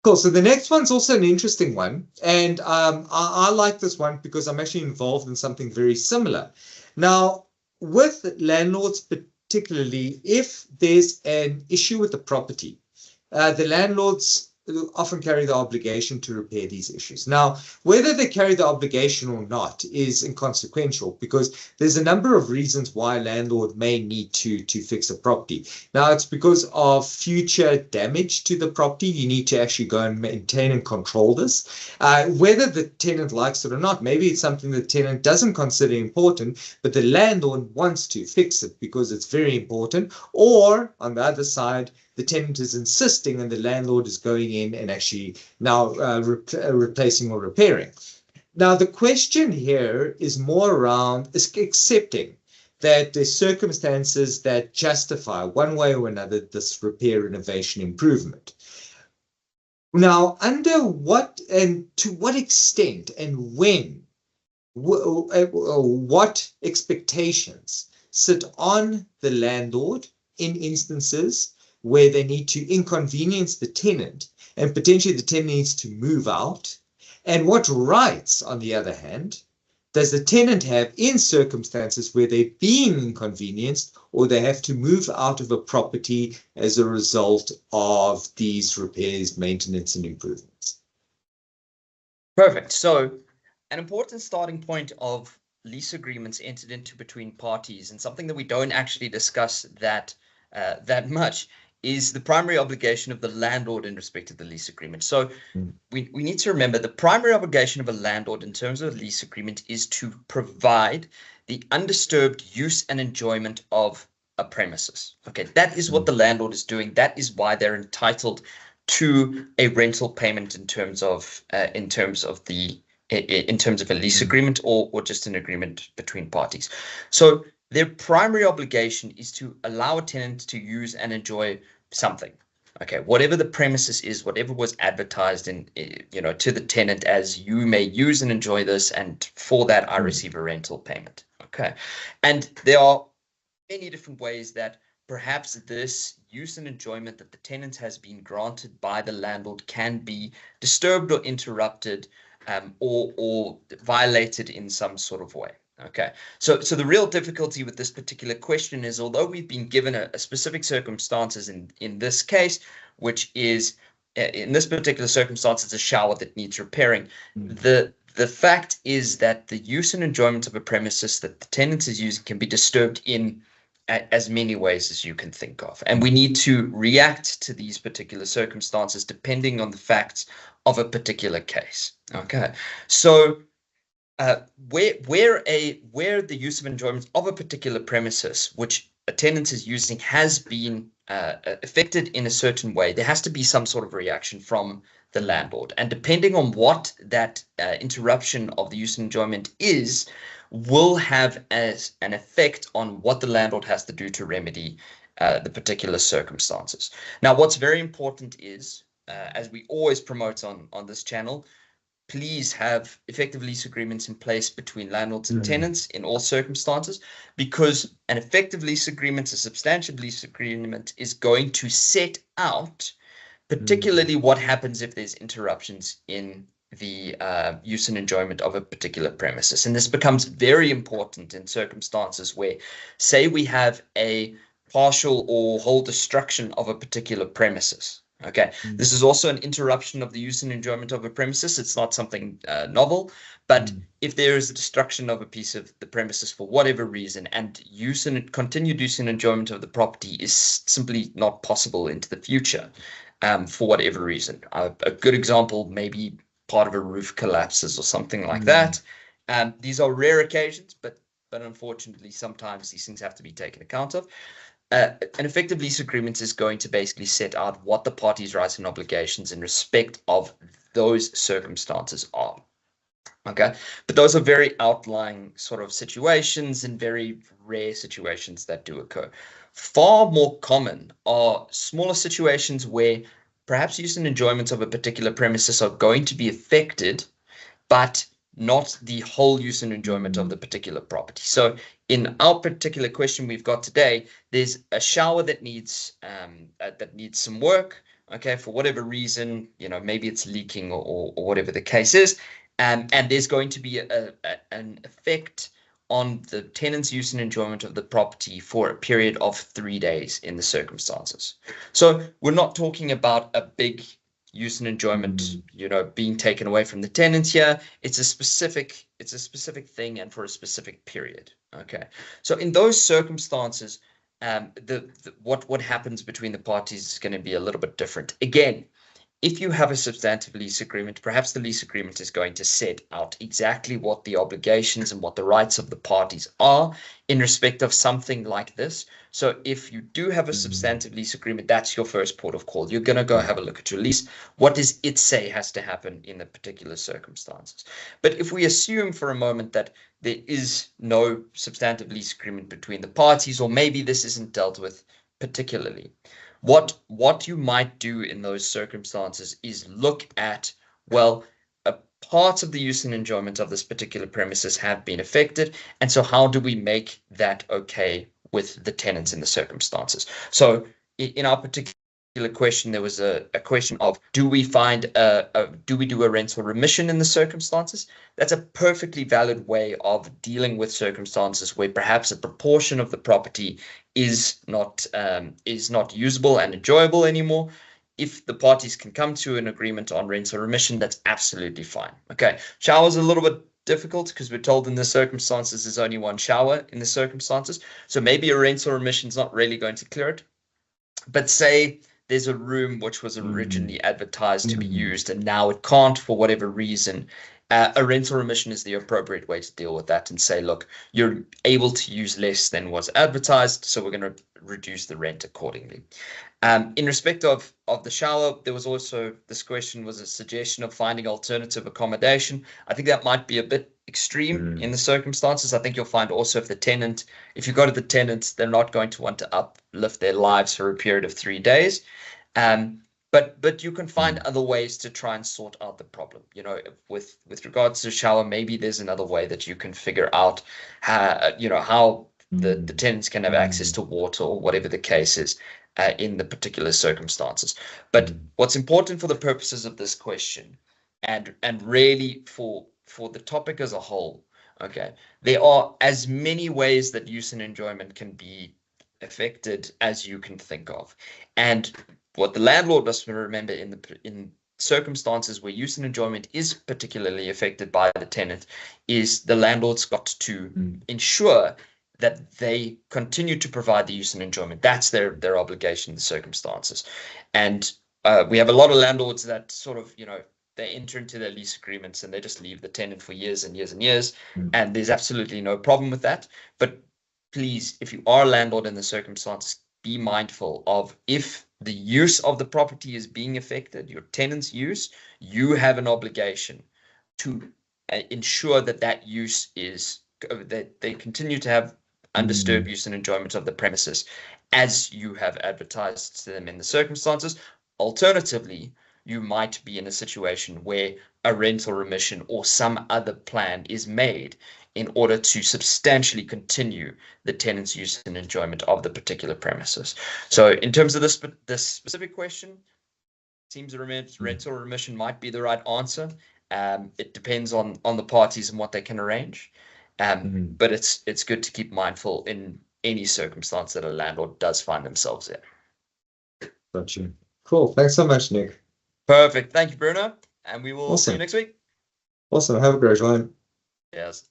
Cool. So the next one's also an interesting one. And I like this one because I'm actually involved in something very similar. Now, with landlords, particularly if there's an issue with the property, the landlords often carry the obligation to repair these issues. Now, whether they carry the obligation or not is inconsequential because there's a number of reasons why a landlord may need to fix a property. Now, it's because of future damage to the property. You need to actually go and maintain and control this. Whether the tenant likes it or not, maybe it's something the tenant doesn't consider important, but the landlord wants to fix it because it's very important. Or on the other side, the tenant is insisting and the landlord is going in and actually now replacing or repairing. Now, the question here is more around accepting that there's circumstances that justify one way or another this repair, renovation, improvement. Now, under what and to what extent and when, what expectations sit on the landlord in instances where they need to inconvenience the tenant and potentially the tenant needs to move out? And what rights, on the other hand, does the tenant have in circumstances where they're being inconvenienced or they have to move out of a property as a result of these repairs, maintenance, and improvements? Perfect. So an important starting point of lease agreements entered into between parties, and something that we don't actually discuss that much, is the primary obligation of the landlord in respect of the lease agreement. So we need to remember the primary obligation of a landlord in terms of a lease agreement is to provide the undisturbed use and enjoyment of a premises. Okay, that is what the landlord is doing. That is why they're entitled to a rental payment in terms of a lease agreement or just an agreement between parties. So their primary obligation is to allow a tenant to use and enjoy something. Okay, whatever the premises is, whatever was advertised in, to the tenant as, you may use and enjoy this, and for that I receive a rental payment. Okay, and there are many different ways that perhaps this use and enjoyment that the tenant has been granted by the landlord can be disturbed or interrupted, or violated in some sort of way. Okay, so the real difficulty with this particular question is, although we've been given a specific circumstances in this case, which is, in this particular circumstance, it's a shower that needs repairing. The fact is that the use and enjoyment of a premises that the tenant is using can be disturbed in as many ways as you can think of. And we need to react to these particular circumstances depending on the facts of a particular case. Okay, so where the use of enjoyment of a particular premises, which a tenant is using, has been affected in a certain way, there has to be some sort of reaction from the landlord. And depending on what that interruption of the use and enjoyment is, will have as an effect on what the landlord has to do to remedy the particular circumstances. Now, what's very important is, as we always promote on this channel, please have effective lease agreements in place between landlords and tenants in all circumstances, because an effective lease agreement, a substantive lease agreement, is going to set out particularly what happens if there's interruptions in the use and enjoyment of a particular premises. And this becomes very important in circumstances where, say, we have a partial or whole destruction of a particular premises. Okay, this is also an interruption of the use and enjoyment of a premises. It's not something novel, but if there is a destruction of a piece of the premises for whatever reason, and continued use and enjoyment of the property is simply not possible into the future, for whatever reason. A good example, maybe part of a roof collapses or something like that. These are rare occasions, but unfortunately, sometimes these things have to be taken account of. An effective lease agreement is going to basically set out what the parties' rights and obligations in respect of those circumstances are. Okay, but those are very outlying sort of situations and very rare situations that do occur. Far more common are smaller situations where perhaps use and enjoyment of a particular premises are going to be affected, but not the whole use and enjoyment of the particular property. So in our particular question we've got today, there's a shower that needs some work. okay, for whatever reason, maybe it's leaking or whatever the case is, and there's going to be an effect on the tenant's use and enjoyment of the property for a period of 3 days in the circumstances. So we're not talking about a big use and enjoyment, being taken away from the tenants here. It's a specific thing and for a specific period. Okay. So in those circumstances, what happens between the parties is going to be a little bit different. Again, if you have a substantive lease agreement, perhaps the lease agreement is going to set out exactly what the obligations and what the rights of the parties are in respect of something like this. So if you do have a substantive lease agreement, that's your first port of call. You're going to go have a look at your lease. What does it say has to happen in the particular circumstances? But if we assume for a moment that there is no substantive lease agreement between the parties, or maybe this isn't dealt with particularly, what you might do in those circumstances is look at, well, parts of the use and enjoyment of this particular premises have been affected, and so how do we make that okay with the tenants in the circumstances? So in our particular question, there was a question of, do we do a rental remission in the circumstances? That's a perfectly valid way of dealing with circumstances where perhaps a proportion of the property is not usable and enjoyable anymore. If the parties can come to an agreement on rental remission, that's absolutely fine. Okay, shower's a little bit difficult because we're told in the circumstances there's only one shower in the circumstances. So maybe a rental remission is not really going to clear it. But say there's a room which was originally advertised to be used and now it can't for whatever reason. A rental remission is the appropriate way to deal with that and say, look, you're able to use less than was advertised, so we're going to reduce the rent accordingly. In respect of the shower, there was also, this question was a suggestion of finding alternative accommodation. I think that might be a bit extreme in the circumstances. I think you'll find also if you go to the tenants, they're not going to want to uplift their lives for a period of 3 days. But you can find other ways to try and sort out the problem. With regards to shower, maybe there's another way that you can figure out how the tenants can have access to water or whatever the case is in the particular circumstances. But what's important for the purposes of this question and really for the topic as a whole, okay, there are as many ways that use and enjoyment can be affected as you can think of. And what the landlord must remember in circumstances where use and enjoyment is particularly affected by the tenant is the landlord's got to ensure that they continue to provide the use and enjoyment. That's their obligation in the circumstances. And we have a lot of landlords that sort of, they enter into their lease agreements and they just leave the tenant for years and years and years. And there's absolutely no problem with that. But please, if you are a landlord in the circumstances, be mindful of if the use of the property is being affected, your tenant's use, you have an obligation to ensure that use is, that they continue to have undisturbed use and enjoyment of the premises as you have advertised to them in the circumstances. Alternatively, you might be in a situation where a rental remission or some other plan is made in order to substantially continue the tenant's use and enjoyment of the particular premises. So in terms of this specific question, it seems a rental remission might be the right answer. It depends on the parties and what they can arrange. But it's good to keep mindful in any circumstance that a landlord does find themselves in. Gotcha. Cool. Thanks so much, Nick. Perfect. Thank you, Bruno. And we will see you next week. Awesome. Have a great one. Yes.